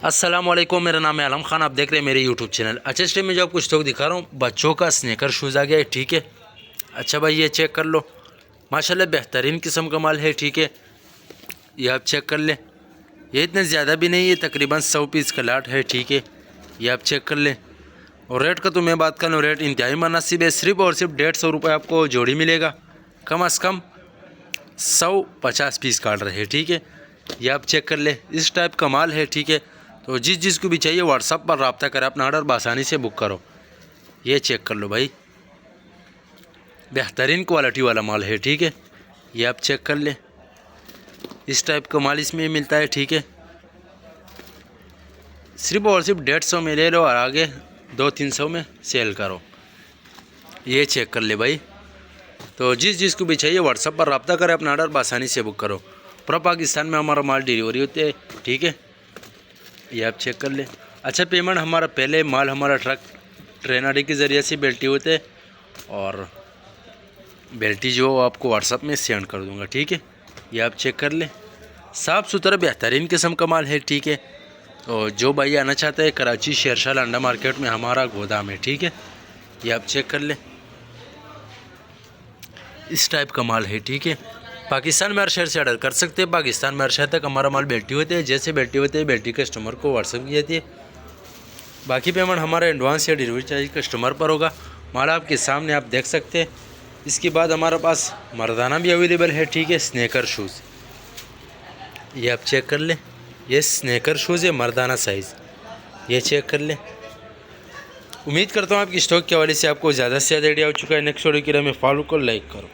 अस्सलाम वालेकुम, मेरा नाम है आलम खान। आप देख रहे हैं मेरे यूट्यूब चैनल। अच्छा, इस टाइम में जो आपको स्टॉक दिखा रहा हूँ बच्चों का स्नेकर शूज़ आ गया है, ठीक है। अच्छा भाई, ये चेक कर लो, माशाल्लाह बेहतरीन किस्म का माल है, ठीक है। ये आप चेक कर लें, ये इतने ज़्यादा भी नहीं है, तकरीबन 100 पीस का लाट है, ठीक है। ये आप चेक कर लें। और रेट का तो मैं बात कर लूँ, रेट इंतहाई मुनासिब है। सिर्फ और सिर्फ 150 रुपये आपको जोड़ी मिलेगा, कम अज़ कम 150 पीस काट रहे हैं, ठीक है। ये आप चेक कर ले, इस टाइप का माल है, ठीक है। तो जिस को भी चाहिए व्हाट्सअप पर रब्ता करें, अपना ऑर्डर आसानी से बुक करो। ये चेक कर लो भाई, बेहतरीन क्वालिटी वाला माल है, ठीक है। ये आप चेक कर ले, इस टाइप का माल इसमें मिलता है, ठीक है। सिर्फ और सिर्फ 150 में ले लो और आगे 200-300 में सेल करो। ये चेक कर ले भाई। तो जिस को भी चाहिए व्हाट्सअप पर रब्ता करें, अपना ऑर्डर आसानी से बुक करो। पूरा पाकिस्तान में हमारा माल डिलीवरी होती है, ठीक है। ये आप चेक कर ले। अच्छा, पेमेंट हमारा पहले माल हमारा ट्रक ट्रेनरी के ज़रिए से बेल्टी होते हैं, और बेल्टी जो आपको व्हाट्सअप में सेंड कर दूंगा, ठीक है। ये आप चेक कर ले, साफ़ सुथरा बेहतरीन किस्म का माल है, ठीक है। तो जो भाई आना चाहता है, कराची शेरशाह लांडा मार्केट में हमारा गोदाम है, ठीक है। ये आप चेक कर ले, इस टाइप का माल है, ठीक है। पाकिस्तान में हर शहर से ऑर्डर कर सकते हैं, पाकिस्तान में हर शहर तक हमारा माल बेल्टी होते हैं। जैसे बेल्टी होते हैं, बेल्टी कस्टमर को व्हाट्सअप की जाती है। बाकी पेमेंट हमारा एडवांस या डिलीवरी चार्ज कस्टमर पर होगा। माल आपके सामने आप देख सकते हैं। इसके बाद हमारे पास मर्दाना भी अवेलेबल है, ठीक है, स्नेकर शूज़। ये आप चेक कर लें, ये स्नेकर शूज़ है, मर्दाना साइज़। ये चेक कर लें। उम्मीद करता हूँ आपकी स्टॉक के हवाले से आपको ज़्यादा से ज़्यादा आइडिया हो चुका है। नेक्स्ट वीडियो के लिए हमें फॉलो कर लाइक करो।